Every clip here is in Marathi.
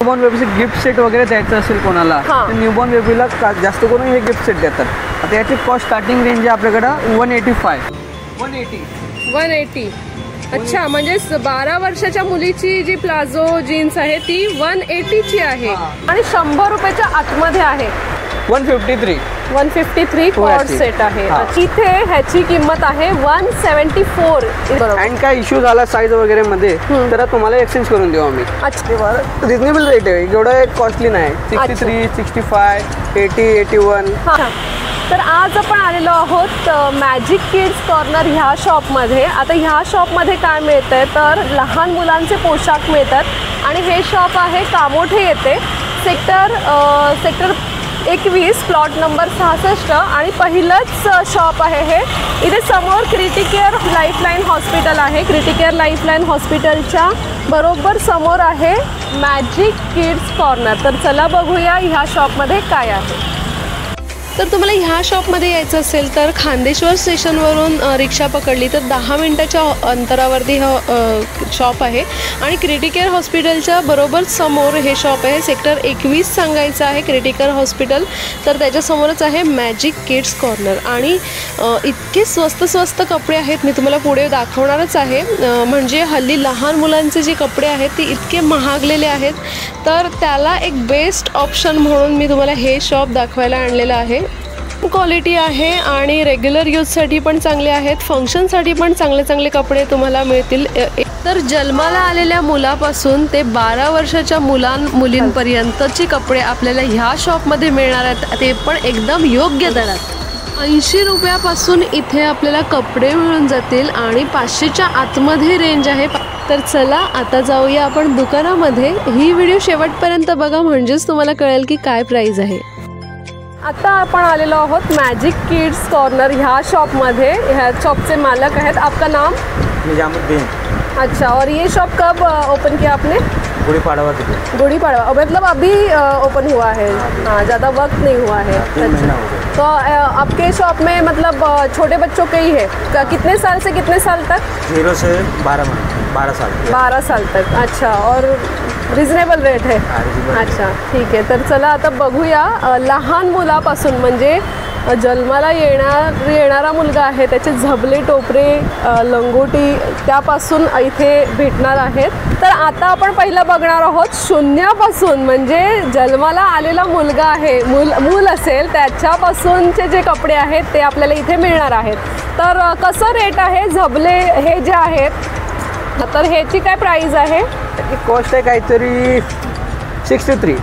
न्यूबॉर्न बेबीचे गिफ्ट सेट वगैरे द्यायचं असेल कोणाला तर न्यूबॉर्न बेबीला जास्त करून हे गिफ्ट सेट देतात। आता याची कॉस्ट स्टार्टिंग रेंज आहे आपल्याकडे 180। अच्छा, म्हणजे 12 वर्षाच्या मुलीची जी प्लाझो जीन्स आहे ती 180 ची आहे आणि 100 रुपयाच्या आतमध्ये आहे। 153 कॉर्ड सेट आहे। इथे ह्याची किंमत आहे 174। आणि काय इश्यू झाला साईज वगैरे मध्ये तर तुम्हाला एक्सचेंज करून देऊ आम्ही। अच्छा, रिजनेबल रेट आहे, एवढं कॉस्टली नाही। 63, 65, 80, 81। तर आज आपण आलेलो आहोत मॅजिक किड्स कॉर्नर ह्या शॉपमध्ये। आता ह्या शॉपमध्ये काय मिळतंय तर लहान मुलांचे पोशाख मिळतात आणि हे शॉप आहे कामोठे येथे, सेक्टर 21 प्लॉट नंबर 66 आणि पहिलंच शॉप आहे हे। इथे समोर क्रिटिकेअर लाईफलाईन हॉस्पिटल आहे। क्रिटिकेअर लाईफलाईन हॉस्पिटलच्या बरोबर समोर आहे मॅजिक किड्स कॉर्नर। तर चला बघूया ह्या शॉपमध्ये काय आहे। तर तुम्हाला ह्या शॉपमध्ये यायचं असेल तर खांदेश्वर स्टेशनवरून रिक्षा पकडली तर 10 मिनिटाच्या अंतरावरती हा शॉप आहे आणि क्रिटिकेअर हॉस्पिटलच्या बरोबर समोर हे शॉप आहे। सेक्टर 21 सांगायचं आहे क्रिटिकेअर हॉस्पिटल। तर त्याच्यासमोरच आहे मॅजिक किड्स कॉर्नर आणि इतके स्वस्त कपडे आहेत, मी तुम्हाला पुढे दाखवणारच आहे। म्हणजे हल्ली लहान मुलांचे जे कपडे आहेत ते इतके महागलेले आहेत, तर त्याला एक बेस्ट ऑप्शन म्हणून मी तुम्हाला हे शॉप दाखवायला आणलेलं आहे। क्वालिटी आहे आणि रेग्युलर यूजसाठी पण चांगले आहेत, फंक्शनसाठी पण चांगले कपडे तुम्हाला मिळतील। तर जन्माला आलेल्या मुलापासून ते 12 वर्षाच्या मुलींपर्यंतचे कपडे आपल्याला ह्या शॉपमध्ये मिळणार आहेत, ते पण एकदम योग्य दरात। 80 रुपयापासून इथे आपल्याला कपडे मिळून जातील आणि 500च्या आतमध्ये रेंज आहे। तर चला आता जाऊया आपण दुकानामध्ये। ही व्हिडिओ शेवटपर्यंत बघा, म्हणजेच तुम्हाला कळेल की काय प्राइस आहे। आता आपण आलेलो आहोत मॅजिक किड्स कॉर्नर ह्या शॉपमध्ये। ह्या शॉपचे मालक आहेत, आपका नाम? निजामुद्दीन। अच्छा, और ये शॉप कब ओपन किया आपने? गुड़ी पड़वा, मतलब अभी ओपन हुआ है। हाँ, ज़्यादा वक्त नहीं हुआ है। अच्छा, तो आपके शॉप में मतलब छोटे बच्चों के ही है? कितने साल से कितने साल तक? 0 से 12 साल। 12 साल तक। अच्छा, और रिजनेबल रेट है? अच्छा, ठीक आहे। तर चला आता बघूया लहान मुलापासून, म्हणजे जन्माला येणारा मुलगा आहे त्याचे झबले, टोपरे, लंगोटी त्यापासून इथे भेटणार आहेत। तर आता आपण पहिलं बघणार आहोत शून्यापासून, म्हणजे जन्माला आलेला मुलगा आहे, मूल असेल त्याच्यापासूनचे जे कपडे आहेत ते आपल्याला इथे मिळणार आहेत। तर कसं रेट आहे झबले हे जे आहेत, तर ह्याची काय प्राइस आहे? कॉस्ट आहे काहीतरी 63।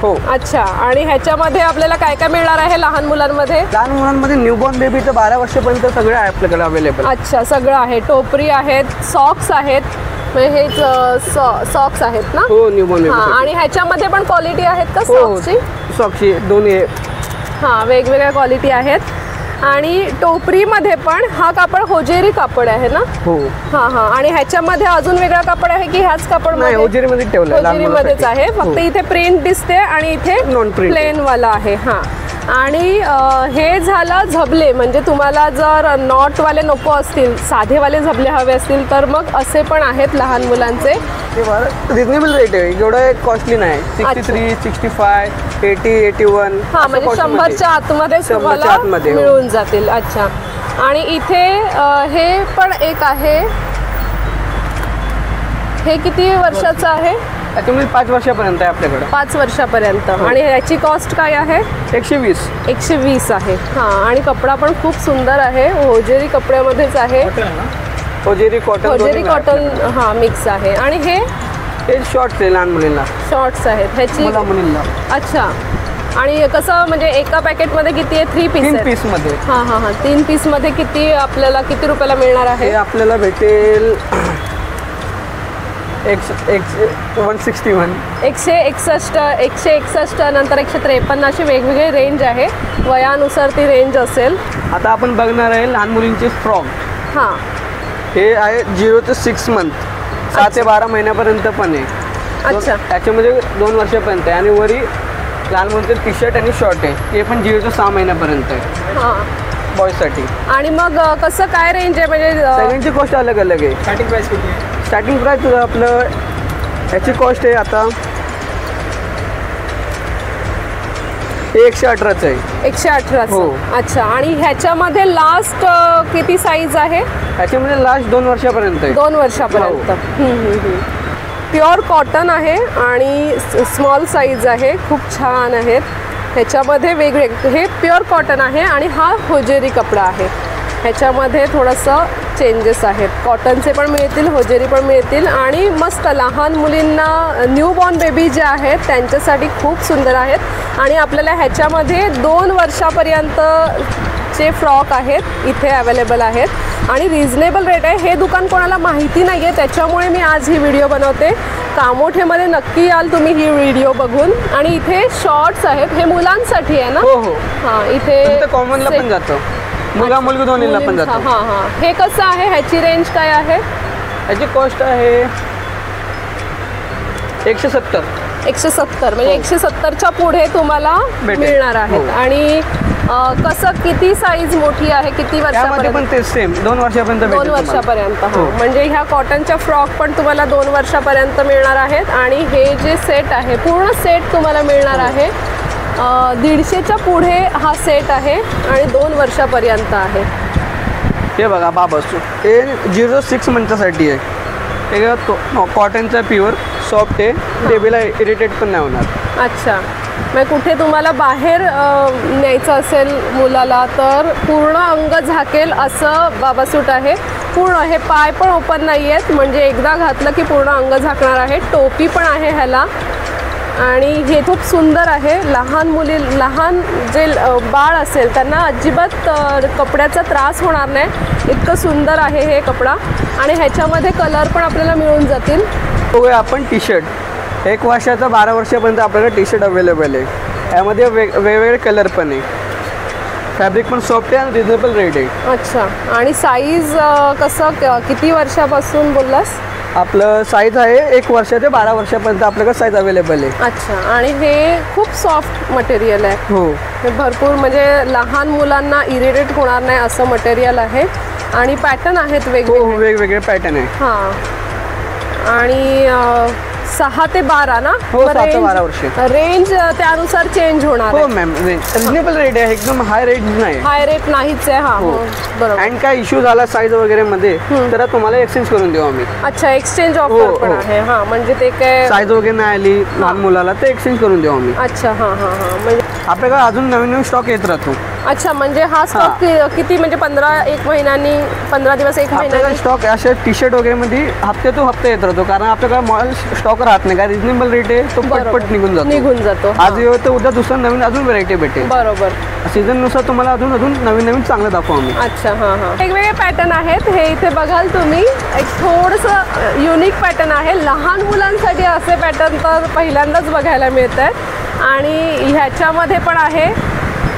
हो। अच्छा, आणि ह्याच्यामध्ये आपल्याला काय काय मिळणार आहे लहान मुलांमध्ये? लहान मुलांमध्ये न्यूबॉर्न बेबी तर 12 वर्षापर्यंत सगळं आहे आपल्याकडे अवेलेबल। अच्छा, सगळं आहे। टोपरी आहेत, सॉक्स आहेत, हे सॉक्स आहेत ना? हो, न्यूबॉर्न बेबी। आणि ह्याच्यामध्ये पण क्वालिटी आहेत का सॉक्सची दोन्ही आहे। हां, वेगवेगळ्या क्वालिटी आहेत। आणि टोपरीमध्ये पण हा कापड होजेरी कापड आहे ना? हो। हां, आणि ह्याच्यामध्ये अजून वेगळा कापड आहे की ह्याच कापड? नाही, होजेरीमध्ये ठेवलं, होजेरीमध्येच आहे, फक्त इथे प्रिंट दिसते आणि इथे नॉन प्रिंट प्लेन वाला आहे। हां, आणि हे झालं झबले, म्हणजे तुम्हाला जर नॉटवाले नको असतील, साधेवाले झबले हवे असतील तर मग असे पण आहेत लहान मुलांचे। रिजनेबल रेट आहे, एवढं कॉस्टली नाही। 63, 65, 80, 81। हां, म्हणजे 100च्या आतमध्ये तुम्हाला मिळून जातील। अच्छा, आणि इथे हे पण एक आहे, हे किती वर्षाचं आहे? तुम्ही 5 वर्षापर्यंत आहे आपल्याकडे। 5 वर्षापर्यंत। आणि ह्याची कॉस्ट काय आहे? 120 आहे। हां, आणि कपडा पण खूप सुंदर आहे, होजेरी कपड्यामध्येच आहे, होजेरी कॉटन हां मिक्स आहे। आणि हे शॉर्ट्स आहे, लहान मुलींना शॉर्ट्स आहेत ह्याची मुलींना। अच्छा, आणि कसं म्हणजे एका पॅकेटमध्ये किती आहे? 3 पीस? 3 पीसमध्ये। हां, 3 पीसमध्ये किती आपल्याला किती रुपयाला मिळणार आहे? आपल्याला भेटेल 161, 161, नंतर 153 अशी वेगवेगळी रेंज आहे, वयानुसार ती रेंज असेल। आता आपण बघणार आहे लहान मुलींचे फ्रॉक। हां, हे आहे 0 ते 6 मंथ, 7 ते 12 महिन्यापर्यंत पण आहे। अच्छा, त्याच्यामध्ये 2 वर्षापर्यंत आहे। आणि वरी लहान मुलींचे टी शर्ट आणि शॉर्ट आहे, ते पण 0 ते 6 महिन्यापर्यंत आहे। हां, बॉयसाठी। आणि मग कसं काय रेंज आहे? म्हणजे सगळ्यांची कॉस्ट अलग अलग आहे। स्टार्टिंग प्राइस किती आहे? स्टार्टिंग प्राइस आपलं ह्याची कॉस्ट आहे आता हे 118चं आहे. 118. हो. अच्छा. आणि ह्याच्यामध्ये लास्ट किती साईज आहे? ह्याच्यामध्ये लास्ट 2 वर्षापर्यंत आहे. 2 वर्षापर्यंत. प्युअर कॉटन आहे आणि स्मॉल साईज आहे. खूप छान आहेत. ह्याच्यामध्ये वेगवेगळे, हे प्युअर कॉटन आहे आणि हा होजेरी कपडा आहे. ह्याच्यामध्ये थोडंसं चेंजेस आहेत. कॉटनचे पण मिळतील, होजेरी पण मिळतील आणि मस्त लहान मुलींना, न्यूबॉर्न बेबी जे आहेत त्यांच्यासाठी खूप सुंदर आहेत. आणि आपल्याला ह्याच्यामध्ये 2 वर्षापर्यंतचे फ्रॉक आहेत इथे अवेलेबल आहेत आणि रिजनेबल रेट आहे. हे दुकान कोणाला माहिती नाही आहे, त्याच्यामुळे मी आज ही व्हिडिओ बनवते. कामोठेमध्ये नक्की याल तुम्ही ही व्हिडिओ बघून. आणि इथे शॉर्ट्स आहेत, हे मुलांसाठी आहे ना? हो हो. हां, इथे कॉमनला पण जातं, मुलगा मुलगी दोन्हीला पण जातं. हां हां. हे कसं आहे? ह्याची रेंज काय आहे? ह्याची कॉस्ट आहे 170. 170 म्हणजे 170च्या पुढे तुम्हाला भेटेल. मिळणार आहेत. हो. आणि कसं, किती साईज मोठी आहे, किती त्यामध्ये वर्षापर्यंत? पण ते सेम 2 वर्षापर्यंत 2 भेटेल वर्षापर्यंत. हो. म्हणजे ह्या कॉटनच्या फ्रॉक पण तुम्हाला 2 वर्षापर्यंत मिळणार आहेत. आणि हे जे सेट आहे, पूर्ण सेट तुम्हाला मिळणार आहे. 150च्या पुढे हा सेट आहे आणि 2 वर्षापर्यंत आहे. हे बघा बाबस, हे 06 मंथसाठी आहे. हे कॉटनचा प्युअर सॉफ्ट आहे, बेबीला इरिटेट पण नाही होणार. अच्छा. मग कुठे तुम्हाला बाहेर न्यायचं असेल मुलाला तर पूर्ण अंग झाकेल असं बाबा सूट आहे. पूर्ण हे पाय पण ओपन नाही आहेत, म्हणजे एकदा घातलं की पूर्ण अंग झाकणार आहे. टोपी पण आहे ह्याला आणि हे खूप सुंदर आहे. लहान जे बाळ असेल त्यांना अजिबात कपड्याचा त्रास होणार नाही, इतकं सुंदर आहे हे कपडा. आणि ह्याच्यामध्ये कलर पण आपल्याला मिळून जातील. बघूया आपण टी शर्ट. 1 वर्षाचा 12 वर्षापर्यंत आपल्याला टी शर्ट अवेलेबल आहे. यामध्ये वेगवेगळे कलर पण आहे. फॅब्रिक पण सॉफ्ट आहे आणि रिजनेबल रेट आहे. अच्छा. आणि साईज कसं, किती वर्षापासून बोललास? आपलं साईज आहे 1 वर्ष ते 12 वर्षापर्यंत आपल्याकडे साईज अवेलेबल आहे. अच्छा. आणि हे खूप सॉफ्ट मटेरियल आहे. हो. हे भरपूर, म्हणजे लहान मुलांना इरिटेट होणार नाही असं मटेरियल आहे. आणि पॅटर्न आहेत वेगवेगळे. वेगवेगळे पॅटर्न आहे. हां. आणि 6 ते 12 ना? हो, 6 ते 12 वर्ष. रेंज त्यानुसार चेंज होणार हो आहे. मॅम, रिजनेबल रेट आहे, एकदम हाय रेट नाही. हाय रेट नाहीच आहे. हां. हो. बरोबर. अँड काय इश्यू झाला साईज वगैरे मध्ये तर तुम्हाला एक्सचेंज करून देऊ आम्ही. अच्छा. एक्सचेंज हो, ऑफर पण हो. आहे. हां, म्हणजे ते काय साईज वगैरे नाही आली लहान मुलाला तर एक्सचेंज करून देऊ आम्ही. अच्छा. हां हां हां. म्हणजे आपल्याकडे अजून नवीन स्टॉक येत राहतो. अच्छा. म्हणजे हा स्टॉक किती, म्हणजे 1 महिन्यांनी, 15 दिवस, 1 आपल्याकडे महिन्यानी? स्टॉक अशा टी शर्ट वगैरे मध्ये हप्ते तो हप्ते येत राहतो, कारण आपल्याकडे मॉल स्टॉक राहत नाही. काय रिजनेबल रेट आहे, तो पटपट निघून जातो. आज येऊ तर उद्या दुसरं नवीन अजून व्हरायटी भेटेल. बरोबर. सीझननुसार तुम्हाला अजून नवीन चांगलं दाखवू आम्ही. अच्छा. हां हां. वेगवेगळे पॅटर्न आहेत. हे इथे बघाल तुम्ही, एक थोडंसं युनिक पॅटर्न आहे. लहान मुलांसाठी असे पॅटर्न तर पहिल्यांदाच बघायला मिळत आहेत. आणि ह्याच्यामध्ये पण आहे.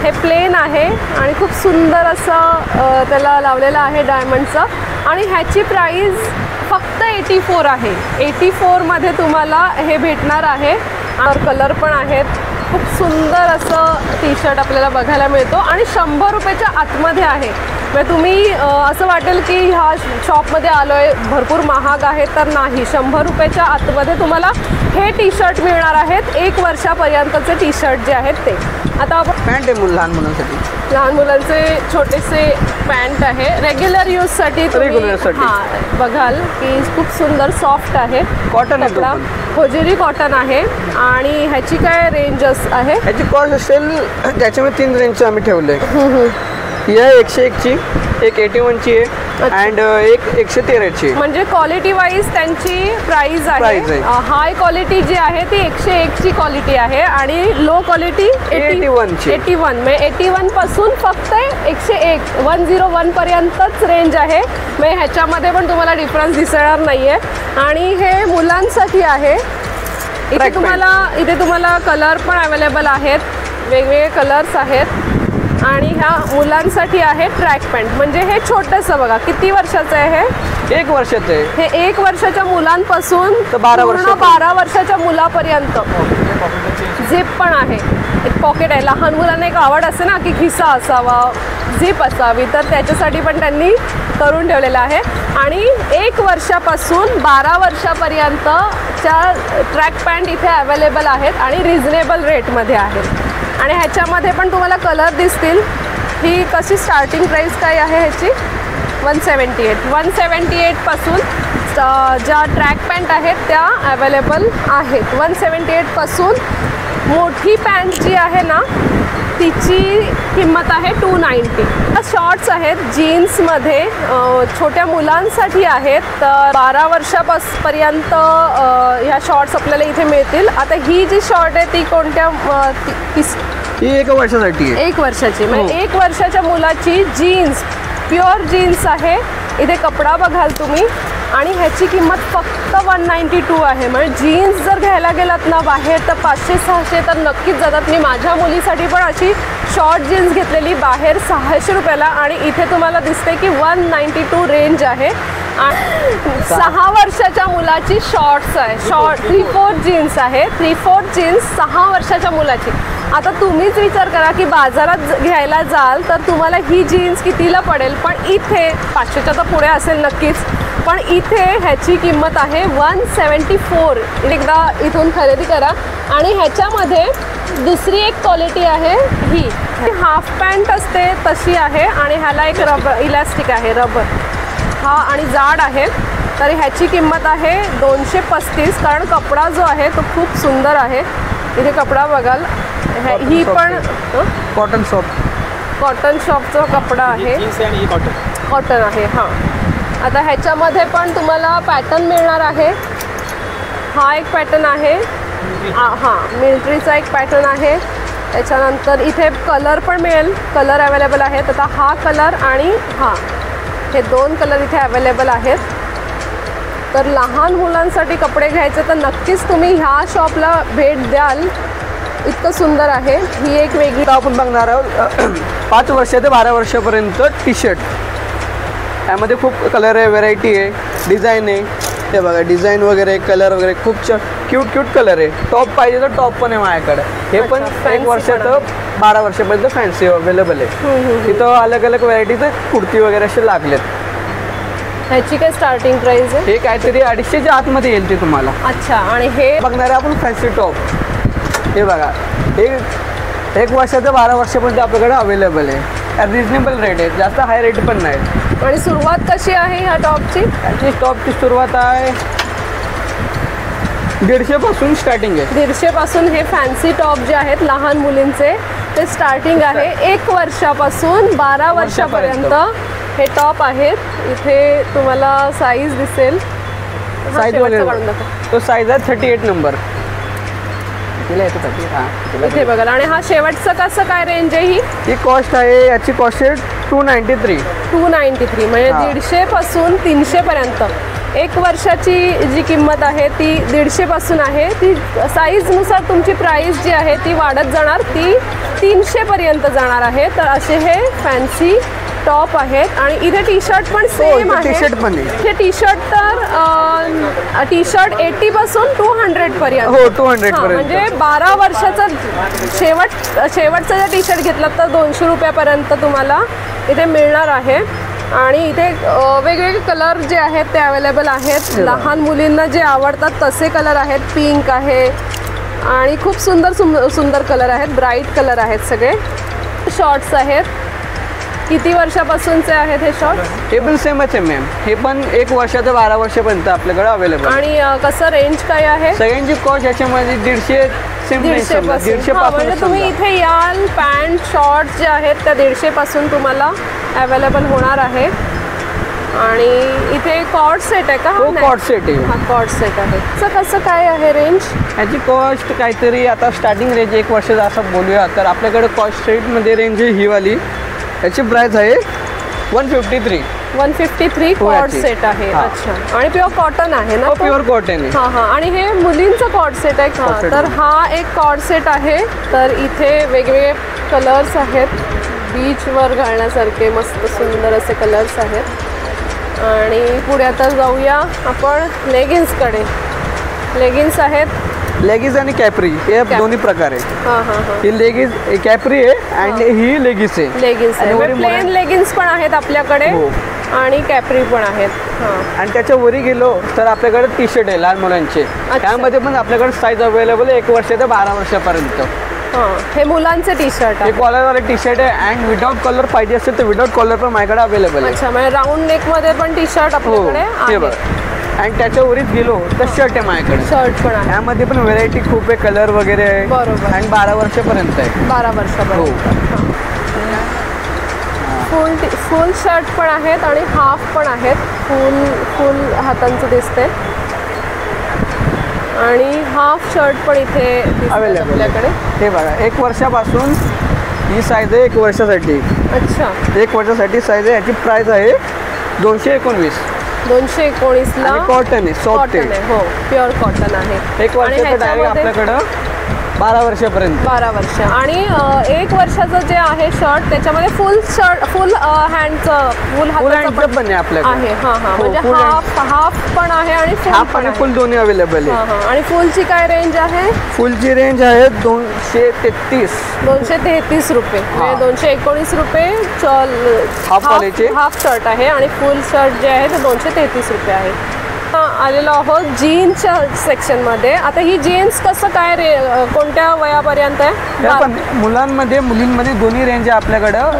हे प्लेन आहे आणि खूप सुंदर असं त्याला लावलेलं आहे डायमंडचं. आणि ह्याची प्राईस फक्त 84 आहे. 84मध्ये तुम्हाला हे भेटणार आहे. कलर पण आहेत. खूप सुंदर असं टी शर्ट आपल्याला बघायला मिळतो आणि 100 रुपयाच्या आतमध्ये आहे. म्हणजे तुम्ही असं वाटेल की ह्या शॉपमध्ये आलो आहे, भरपूर महाग आहे, तर नाही. 100 रुपयाच्या आतमध्ये तुम्हाला हे टी शर्ट मिळणार आहेत. 1 वर्षापर्यंतचे टी शर्ट जे आहेत ते. आता आपण पॅन्ट आहे लहान मुलांसाठी. लहान मुलांचे छोटेसे पॅन्ट आहे, रेग्युलर यूजसाठी. हां, बघाल की खूप सुंदर सॉफ्ट आहे. कॉटन आहे कपडा. होजेरी कॉटन आहे. आणि ह्याची काय रेंजस आहे? ह्याची कॉस्ट असेल, त्याच्यामध्ये 3 रेंजचे आम्ही ठेवले. ही आहे 101ची, एक 81ची आहे अँड एक 113ची. म्हणजे क्वालिटी वाईज त्यांची प्राइस आहे. हाय क्वालिटी जी आहे ती 101ची क्वालिटी आहे आणि लो क्वालिटी 81ची. 81 म्हणजे 81 पासून फक्त 101, 101 पर्यंतच रेंज आहे. म्हणजे ह्याच्यामध्ये पण तुम्हाला डिफरन्स दिसणार नाहीये. आणि हे मुलांसाठी आहे. इथे तुम्हाला कलर पण अवेलेबल आहेत, वेगवेगळे कलर्स आहेत. आणि ह्या मुलांसाठी आहे ट्रॅक पॅन्ट. म्हणजे हे छोटंसं बघा, किती वर्षाचं आहे हे? 1 वर्षाचं आहे. हे 1 वर्षाच्या मुलांपासून तर 12 वर्षाच्या मुलापर्यंत. झिप पण आहे, एक पॉकेट आहे. लहान मुलांना एक आवड असते ना की खिसा असावा, झिप असावी, तर त्याच्यासाठी पण त्यांनी करून ठेवलेलं आहे. आणि 1 वर्षापासून 12 वर्षापर्यंतच्या ट्रॅक पॅन्ट इथे अवेलेबल आहेत आणि रिजनेबल रेटमध्ये आहेत. आणि ह्याच्यामध्ये पण तुम्हाला कलर दिसतील. ही कशी स्टार्टिंग प्राईस काय आहे ह्याची 178 पासून ज्या ट्रॅक पॅन्ट आहेत त्या अवेलेबल आहेत. 178 पासून मोठी पॅन्ट जी आहे ना तिची किंमत आहे 290. शॉर्ट्स आहेत जीन्समध्ये, छोट्या मुलांसाठी आहेत. तर 12 वर्षापर्यंत ह्या शॉर्ट्स आपल्याला इथे मिळतील. आता ही जी शॉर्ट आहे ती कोणत्या ही 1 वर्षासाठी आहे. 1 वर्षाची म्हणजे 1 वर्षाच्या मुलाची जीन्स, प्युअर जीन्स आहे. इथे कपडा बघाल तुम्ही आणि ह्याची किंमत फक्त 192 आहे. म्हणजे जीन्स जर घ्यायला गेलात ना बाहेर तर 500-600 तर नक्कीच जातात. मी माझ्या मुलीसाठी पण अशी शॉर्ट जीन्स घेतलेली बाहेर 600 रुपयाला आणि इथे तुम्हाला दिसते की 192 रेंज आहे. 6 वर्षाच्या मुलाची शॉर्ट्स आहे. 3/4 जीन्स आहे. 3/4 जीन्स 6 वर्षाच्या मुलाची. आता तुम्हीच विचार करा की बाजारात घ्यायला जाल तर तुम्हाला ही जीन्स कितीला पडेल, पण इथे 500च्या तर पुढे असेल नक्कीच, पण इथे ह्याची किंमत आहे 174. एकदा इथून खरेदी करा. आणि ह्याच्यामध्ये दुसरी एक क्वालिटी आहे, ही हाफ पॅन्ट असते तशी आहे आणि ह्याला एक रबर इलास्टिक आहे, रबर हा आणि जाड आहे. तर ह्याची किंमत आहे 235. कारण कपडा जो आहे तो खूप सुंदर आहे. इथे कपडा बघाल, ही पण कॉटन शॉपचा कपडा आहे, कॉटन आहे. हां, आता ह्याच्यामध्ये पण तुम्हाला पॅटर्न मिळणार आहे. हा एक पॅटर्न आहे, हां मिलिटरीचा एक पॅटर्न आहे. त्याच्यानंतर इथे कलर पण मिळेल, कलर अवेलेबल आहेत. आता हा कलर आणि हा, हे 2 कलर इथे अवेलेबल आहेत. तर लहान मुलांसाठी कपडे घ्यायचे तर नक्कीच तुम्ही ह्या शॉपला भेट द्याल. इतकं सुंदर आहे. ही एक वेगळी आपण बघणार आहोत 5 वर्ष ते 12 वर्षापर्यंत टी शर्ट. यामध्ये खूप कलर आहे, व्हेरायटी आहे, डिझाईन आहे. हे बघा डिझाईन वगैरे, कलर वगैरे खूप क्यूट कलर आहे. टॉप पाहिजे तर टॉप पण आहे माझ्याकडे. हे पण 1 वर्ष ते 12 वर्षापर्यंत फॅन्सी अवेलेबल आहे. तिथं अलग अलग व्हरायटीचे कुर्ती वगैरे असे लागलेत. ह्याची काय स्टार्टिंग प्राइस आहे? हे काहीतरी 250च्या आतमध्ये येईल ते तुम्हाला. अच्छा, आणि हे बघणार आहे आपण फॅन्सी टॉप. हे बघा, हे 1 वर्ष ते 12 वर्षापर्यंत आपल्याकडे अवेलेबल आहे. रिजनेबल रेट आहे, जास्त हाय रेट पण नाही. आणि सुरुवात कशी आहे ह्या टॉपची? याची टॉपची सुरुवात आहे 150 पासून स्टार्टिंग आहे. 150 पासून हे फॅन्सी टॉप जे आहेत लहान मुलींचे ते स्टार्टिंग आहे. 1 वर्षापासून 12 वर्षापर्यंत हे टॉप आहेत. इथे तुम्हाला साईज दिसेल, साईज वगैरे तो साईज आहे 38 नंबर. इथे बघा. आणि हा शेवटचं कसं काय रेंज आहे? ही कॉस्ट आहे, याची कॉस्ट आहे 293 म्हणजे 150 पासून 300 पर्यंत. 1 वर्षाची जी किंमत आहे ती 150 पासून आहे. ती साईजनुसार तुमची प्राईस जी आहे ती वाढत जाणार, ती 300 पर्यंत जाणार आहे. तर असे हे फॅन्सी टॉप आहेत. आणि इथे टी शर्ट पण सेम आहे. हे टी शर्ट तर टी शर्ट 80 पासून 200 पर्यंत. हो, 200 पर्यंत. म्हणजे 12 वर्षाचा शेवटचा जर टी शर्ट घेतला तर 200 रुपयापर्यंत तुम्हाला इथे मिळणार आहे. आणि इथे वेगवेगळे कलर जे आहेत ते अवेलेबल आहेत. लहान मुलींना जे आवडतात तसे कलर आहेत. पिंक आहे आणि खूप सुंदर कलर आहेत, ब्राईट कलर आहेत सगळे. शॉर्ट्स आहेत. किती वर्षापासूनचे आहेत हे शॉर्ट? हे पण सेमच आहे मॅम. हे पण 1 वर्ष ते 12 वर्षापर्यंत आपल्याकडे अवेलेबल. आणि कसं रेंज काय आहे? सगळ्यांची कॉस्ट याच्यामध्ये 150 म्हणजे तुम्ही इथे याल, पॅन्ट शॉर्ट्स जे आहेत त्या 150 पासून तुम्हाला अवेलेबल होणार आहे. आणि इथे कॉर्ड सेट आहे का? हो, कॉर्ड सेट आहे. हा कॉर्ड सेट आहे. कसं काय आहे रेंज? ह्याची कॉस्ट काहीतरी आता स्टार्टिंग रेंज 1 वर्षाचा असं बोलूया तर आपल्याकडे कॉस्ट सेटमध्ये रेंज आहे ही वाली. याची प्राइस आहे 153 कॉर्ड सेट आहे. अच्छा, आणि प्युअर कॉटन आहे ना? प्युअर कॉटन आहे. हां. आणि हे मुलींचं कॉर्ड सेट आहे. तर हा एक कॉर्ड सेट आहे. तर इथे वेगवेगळे कलर्स आहेत, बीचवर घालण्यासारखे मस्त सुंदर असे कलर्स आहेत. आणि पुढे आता जाऊया आपण लेगिन्सकडे. लेगिन्स आहेत, लेगिन्स आणि कॅपरी हे दोन्ही प्रकार आहे. ही लेगिन्स कॅपरी आहे आणि ही लेगिन्स आहे. लेगिन्स प्लेन लेगिन्स पण आहेत आपल्याकडे आणि कॅपरी पण आहेत. आणि त्याच्या वरी गेलो तर आपल्याकडे टी शर्ट आहे लहान मुलांचे. त्यामध्ये पण आपल्याकडे साईज अवेलेबल आहे 1 वर्ष ते 12 वर्षापर्यंत. हां, हे मुलांचे टी शर्ट हे आहे. कॉलरवाले टी शर्ट आहे अँड विदाउट कॉलर पाहिजे असेल तर विदाउट कॉलर पण माझ्याकडे अवेलेबल आहे. अच्छा, म्हणजे राऊंड नेक मध्ये पण टी शर्ट हो आपल्याकडे हे आहे. बघा आणि त्याच्यावरच गेलो तर शर्ट आहे माझ्याकडे. शर्ट पण आहे. यामध्ये पण व्हेरायटी खूप आहे, कलर वगैरे आहे. बरोबर. आणि 12 वर्षापर्यंत आहे. 12 वर्षापर्यंत. हो. फुल शर्ट पण आहेत आणि हाफ पण आहेत. फुल हातांचं दिसते आणि हाफ शर्ट पण इथे अवेलेबल आपल्याकडे. हे बघा 1 वर्षापासून ही साईज आहे 1 वर्षासाठी. अच्छा, 1 वर्षासाठी साईज आहे. याची प्राइस आहे 219. 219ला. कॉटन आहे, सॉफ्ट कॉटन आहे. हो, प्युअर कॉटन आहे. 1 वर्षाचं डायरेक्ट आपल्याकडं 12 वर्षापर्यंत. 12 वर्ष. आणि 1 वर्षाचं जे आहे शर्ट त्याच्यामध्ये फुल हँडचं फुल हाताचं पण पण आहे आपल्याकडे. आहे. हां हां, हो, म्हणजे full हाफ पण आहे आणि फुल हाफ आणि फुल दोन्ही अवेलेबल आहे. हां हां. आणि फुलची काय रेंज आहे? फुलची रेंज आहे 233. 233 रुपये. म्हणजे 219 रुपये हाफ वालेचे. हाफ शर्ट आहे आणि फुल शर्ट जे आहे ते 233 रुपये आहे. आलेलो आहोत जीन्सच्या सेक्शनमध्ये. आता ही जीन्स कसं काय कोणत्या वयापर्यंत आहे? त्या पण मुलांमध्ये मुलींमध्ये दोन्ही रेंज आहे आपल्याकडं.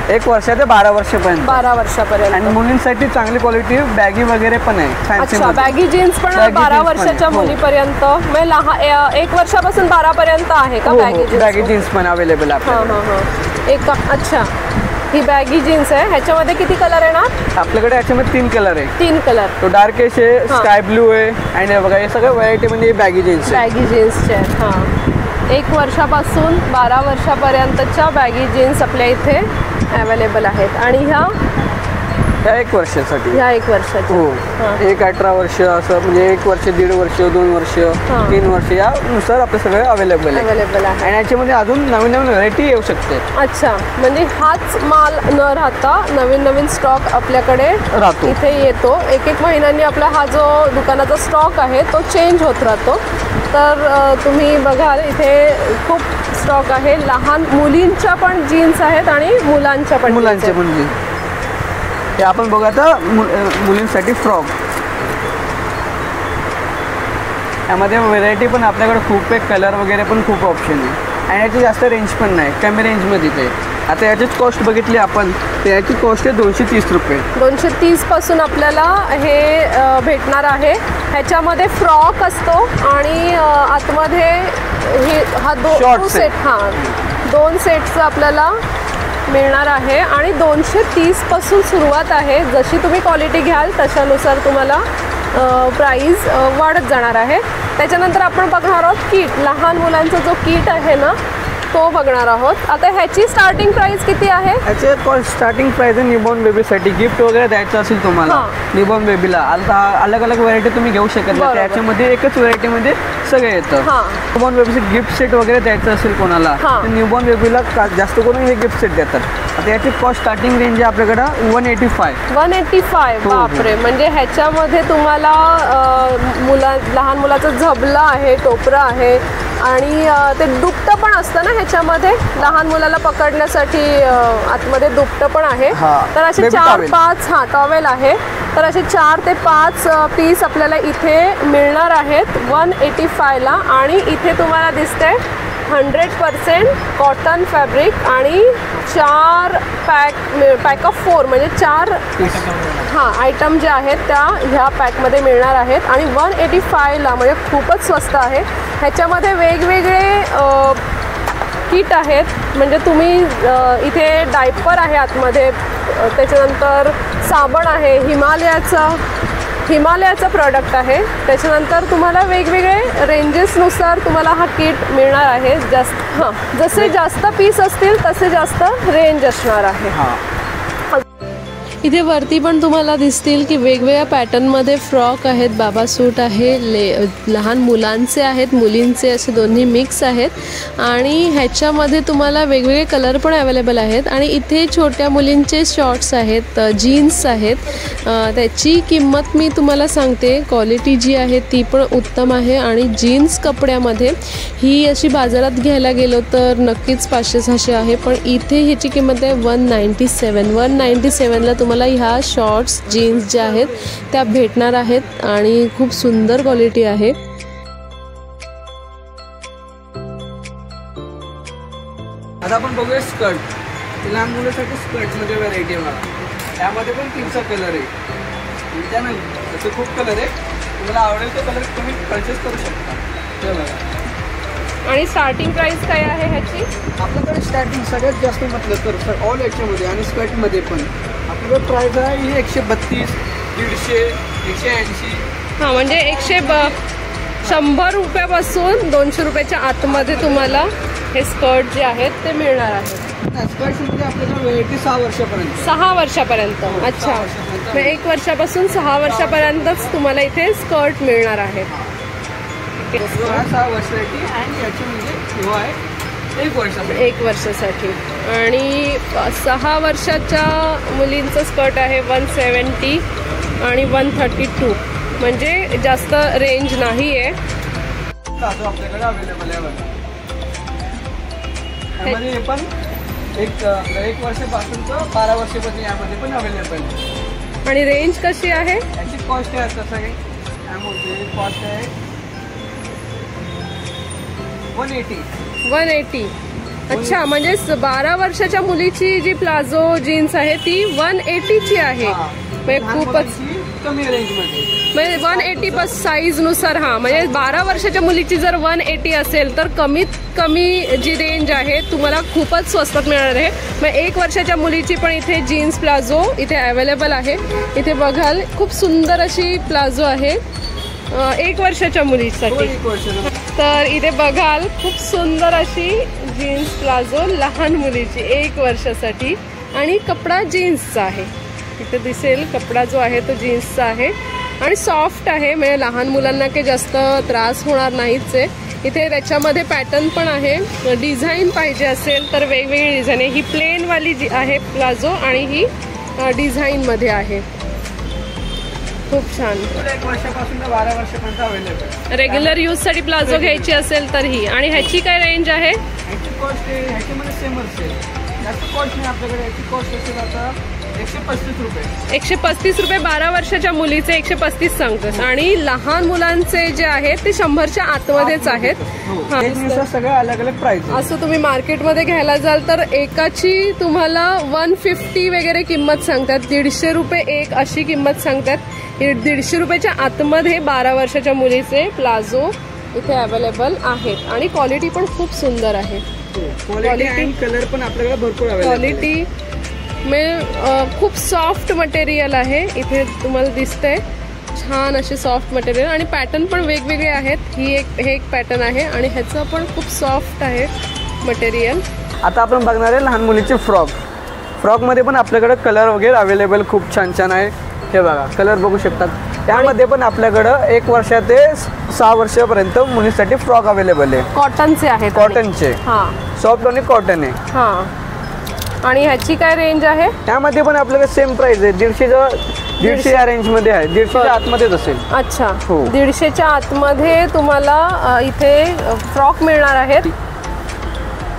1 वर्ष ते 12 वर्षापर्यंत. 12 वर्षापर्यंत. आणि मुलींसाठी चांगली क्वालिटी बॅगी वगैरे पण आहे. फॅन्सी अच्छा, बॅगी जीन्स पण Baggy 12 jeans पण वर्षाच्या आहे. हो. मुलीपर्यंत. म्हणजे 1 वर्षापासून 12 पर्यंत आहे का बॅगी जीन्स? बॅगी जीन्स पण अवेलेबल आहे हां आपल्याकडे. हां हां. अच्छा, ही बॅगी जीन्स आहे. ह्याच्यामध्ये किती कलर येणार? आपल्याकडे याच्यामध्ये 3 कलर आहे. 3 कलर. तो डार्क आहे, हां. स्काय ब्लू आहे आणि हे बघा हे सगळं व्हरायटी म्हणजे बॅगी जीन्स आहे. बॅगी जीन्सचे आहेत. हां, 1 वर्षापासून 12 वर्षापर्यंतच्या बॅगी जीन्स आपल्या इथे अवेलेबल आहेत. आणि ह्या 1 वर्षासाठी. ह्या 1 वर्षाच्या. हो, हां. 18 वर्ष असं म्हणजे 1 वर्ष, 1.5 वर्ष, 2 वर्ष, हां. 3 वर्ष यानुसार आपलं सगळं अवेलेबल आहे. अवेलेबल आहे. आणि याच्यामध्ये अजून नवीन व्हरायटी येऊ शकते. अच्छा, म्हणजे हाच माल न राहता नवीन स्टॉक आपल्याकडे राहतो. इथे येतो. 1 महिन्यांनी आपला हा जो दुकानाचा स्टॉक आहे तो चेंज होत राहतो. तर तुम्ही बघाल इथे खूप स्टॉक आहे. लहान मुलींच्या पण जीन्स आहेत आणि मुलांच्या पण मुलांचे jeans आहेत. म्हणजे हे आपण बघू आता मुलींसाठी फ्रॉक. यामध्ये व्हरायटी पण आपल्याकडे खूप आहे, कलर वगैरे पण खूप ऑप्शन आहे आणि याची जास्त रेंज पण नाही, कमी रेंजमध्ये ते. आता याचीच कॉस्ट बघितली आपण तर याची कॉस्ट आहे 230 रुपये. 230 पासून आपल्याला हे भेटणार आहे. ह्याच्यामध्ये फ्रॉक असतो आणि आतमध्ये हा Short दोन set. सेट. हां, 2 सेटचं आपल्याला मिळणार आहे आणि 230 पासून सुरुवात आहे. जशी तुम्ही क्वालिटी घ्याल तशानुसार तुम्हाला प्राईस वाढत जाणार आहे. त्याच्यानंतर आपण बघणार आहोत किट. लहान मुलांचा जो किट आहे ना तो बघणार आहोत. आता ह्याची स्टार्टिंग प्राइस किती आहे? याचे स्टार्टिंग प्राइस आहे न्यूबॉर्न बेबीसाठी गिफ्ट वगैरे द्यायचं असेल तुम्हाला न्यूबॉर्न बेबीला आता अलग व्हरायटी तुम्ही घेऊ शकत नाही. त्याच्यामध्ये एकच व्हरायटीमध्ये सगळं येतं. न्यूबॉर्न बेबीचे गिफ्ट सेट वगैरे द्यायचं असेल कोणाला तर न्यूबॉर्न बेबीला जास्त करून हे गिफ्ट सेट देतात. आता याची कॉस्ट स्टार्टिंग रेंज आहे आपल्याकडं 185. 185. बापरे. म्हणजे ह्याच्यामध्ये तुम्हाला लहान मुलाचं झबला आहे, टोपरा आहे आणि ते दुपटं पण असतं ना ह्याच्यामध्ये. लहान मुलाला पकडण्यासाठी आतमध्ये दुपटं पण आहे. तर असे 4-5 टॉवेल आहे. तर असे 4 ते 5 पीस आपल्याला इथे मिळणार आहेत 185ला. आणि इथे तुम्हाला दिसते 100% कॉटन फॅब्रिक आणि 4 पॅक ऑफ 4 म्हणजे 4 आयटम जे आहेत त्या ह्या पॅकमध्ये मिळणार आहेत. आणि 185ला म्हणजे खूपच स्वस्त आहे. ह्याच्यामध्ये वेगवेगळे किट आहेत. म्हणजे तुम्ही इथे डायपर आहे आतमध्ये, त्याच्यानंतर साबण आहे, हिमालयाचं प्रॉडक्ट आहे. त्याच्यानंतर तुम्हाला वेगवेगळे रेंजेसनुसार तुम्हाला हा किट मिळणार आहे. जसे जास्त पीस असतील तसे जास्त रेंज असणार आहे. इथे वरती पण तुम्हाला दिसतील की वेगवेगळ्या पॅटर्नमध्ये फ्रॉक आहेत, बाबा सूट आहे, लहान मुलांचे आहेत, मुलींचे, असे दोन्ही मिक्स आहेत. आणि ह्याच्यामध्ये तुम्हाला वेगवेगळे कलर पण अवेलेबल आहेत. आणि इथे छोट्या मुलींचे शॉर्ट्स आहेत, जीन्स आहेत. त्याची किंमत मी तुम्हाला सांगते. क्वालिटी जी आहे ती पण उत्तम आहे. आणि जीन्स कपड्यामध्ये ही अशी बाजारात घ्यायला गेलो तर नक्कीच 500-600 आहे. पण इथे ह्याची किंमत आहे 197ला तुम्हाला ह्या शॉर्ट्स जीन्स ज्या आहेत त्या भेटणार आहेत. आणि खूप सुंदर क्वालिटी आहे. आता आपण बघूया स्कर्ट. लहान मुलासाठी स्कर्टमध्ये व्हरायटी आहे मला. यामध्ये पण 3चा कलर आहे. त्यानंतर खूप कलर आहे. तुम्हाला आवडेल तो कलर तुम्ही परचेस करू शकता. हे बघा. आणि स्टार्टिंग प्राइस काय आहे ह्याची? आपल्याकडे स्टार्टिंग सगळ्यात जास्त म्हटलं तर ऑल याच्यामध्ये आणि स्कर्टमध्ये पण आपल्याकडे प्राइस आहे ही 132, 150, 180. हां, म्हणजे 100 रुपयापासून 200 रुपयाच्या आतमध्ये तुम्हाला हे स्कर्ट जे आहेत ते मिळणार आहेत. स्कर्टमध्ये आपल्याकडे व्हरायटी 6 वर्षापर्यंत. 6 वर्षापर्यंत. अच्छा, मग 1 वर्षापासून 6 वर्षापर्यंतच तुम्हाला इथे स्कर्ट मिळणार आहेत. 6 वर्षासाठी आणि याची म्हणजे आहे 1 वर्षासाठी. 1 वर्षासाठी. आणि 6 वर्षाच्या मुलींचं स्कर्ट आहे 170 आणि 132, म्हणजे जास्त रेंज नाही आहे. आपल्याकडे अवेलेबल आहे. यामध्ये पण एक वर्षापासून तर 12 वर्षापर्यंत यामध्ये पण अवेलेबल आहे. आणि रेंज कशी आहे? याची कॉस्ट आहे तसं काही यामध्ये कॉस्ट आहे 180. अच्छा, म्हणजे 12 वर्षाच्या मुलीची जी प्लाझो जीन्स आहे ती 180ची आहे. म्हणजे खूपच कमी रेंजमध्ये. म्हणजे 180 साईज नुसार. हां, म्हणजे 12 वर्षाच्या मुलीची जर 180 असेल तर कमीत कमी जी रेंज आहे तुम्हाला खूपच स्वस्तात मिळणार आहे. मग 1 वर्षाच्या मुलीची पण इथे जीन्स प्लाझो इथे अवेलेबल आहे. इथे बघाल खूप सुंदर अशी प्लाझो आहे 1 वर्षाच्या मुलीसाठी. तर इथे बघाल खूप सुंदर अशी जीन्स प्लाझो लहान मुलीची 1 वर्षासाठी. आणि कपडा जीन्सचा आहे. इथे दिसेल कपडा जो आहे तो जीन्सचा आहे आणि सॉफ्ट आहे. म्हणजे लहान मुलांना काही जास्त त्रास होणार नाहीच आहे. इथे त्याच्यामध्ये पॅटर्न पण आहे. डिझाईन पाहिजे असेल तर वेगवेगळी डिझाईन आहे. ही प्लेनवाली जी आहे प्लाझो आणि ही डिझाईनमध्ये आहे. खूप छान. 1 वर्षापासून 12 वर्षापर्यंत अवेलेबल. रेग्युलर यूजसाठी प्लाझो घ्यायची असेल तर ही. आणि ह्याची काय रेंज आहे? ह्याची कॉस्ट आहे ह्याच्यामध्ये सेमच आहे. जास्त कॉस्ट नाही आपल्याकडे. ह्याची कॉस्ट असेल आता 135 रुपये. 135 रुपये 12 वर्षाच्या मुलीचे 135 सांगतोस. आणि लहान मुलांचे जे आहेत ते 100च्या आतमध्येच आहेत. सगळं अलग अलग प्राइस. असं तुम्ही मार्केटमध्ये घ्यायला जाल तर एकाची तुम्हाला 150 वगैरे किंमत सांगतात. 150 रुपये एक अशी किंमत सांगतात. 150 रुपयाच्या आतमध्ये 12 वर्षाच्या मुलीचे प्लाझो इथे अवेलेबल आहेत. आणि क्वालिटी पण खूप सुंदर आहे. क्वालिटी कलर पण आपल्याकडे भरपूर क्वालिटी खूप सॉफ्ट मटेरियल आहे. इथे तुम्हाला दिसतंय छान असे सॉफ्ट मटेरियल. आणि पॅटर्न पण वेगवेगळे आहेत. हे एक पॅटर्न आहे आणि ह्याचं पण खूप सॉफ्ट आहे मटेरियल. आता आपण बघणार आहे लहान मुलीचे फ्रॉकमध्ये पण आपल्याकडे कलर वगैरे अवेलेबल खूप छान छान आहे. हे बघा कलर बघू शकतात. त्यामध्ये पण आपल्याकडं 1 वर्ष ते 6 वर्षापर्यंत मुलीसाठी फ्रॉक अवेलेबल आहे. कॉटनचे आहेत. कॉटनचे. हां, सॉफ्ट आणि कॉटन आहे. हां. आणि ह्याची काय रेंज आहे? त्यामध्ये पण आपल्याकडे सेम प्राइस आहे. 150 या रेंजमध्ये आहे. 150च्या आतमध्येच असेल. अच्छा, हो. 150च्या आतमध्ये तुम्हाला इथे फ्रॉक मिळणार आहेत.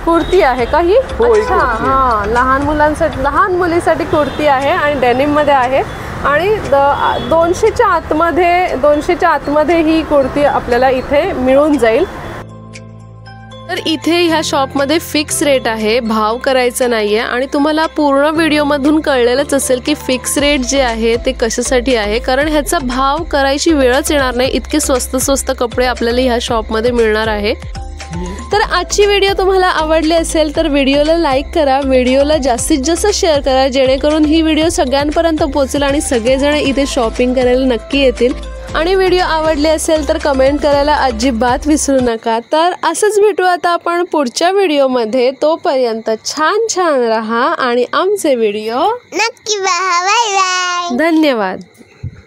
कुर्ती आहे का ही? अच्छा, हां. लहान मुलीसाठी कुर्ती आहे आणि डेनिममध्ये आहे. आणि 200च्या आतमध्ये ही कुर्ती आपल्याला इथे मिळून जाईल. तर इथे ह्या शॉपमध्ये फिक्स रेट आहे. भाव करायचा नाहीये. आणि तुम्हाला पूर्ण व्हिडिओमधून कळलेलंच असेल की फिक्स रेट जे आहे ते कशासाठी आहे. कारण ह्याचा भाव करायची वेळच येणार नाही. इतके स्वस्त कपडे आपल्याला ह्या शॉपमध्ये मिळणार आहे. तर आजची व्हिडिओ तुम्हाला आवडली असेल तर व्हिडिओला लाईक करा. व्हिडिओला जास्तीत जास्त शेअर करा जेणेकरून ही व्हिडिओ सगळ्यांपर्यंत पोहोचेल आणि सगळेजण इथे शॉपिंग करायला नक्की येतील. आणि व्हिडिओ आवडली असेल तर कमेंट करायला अजिबात विसरू नका. तर असंच भेटू आता आपण पुढच्या व्हिडिओमध्ये. तोपर्यंत छान रहा आणि आमचे व्हिडिओ नक्की पहा. Bye bye. धन्यवाद.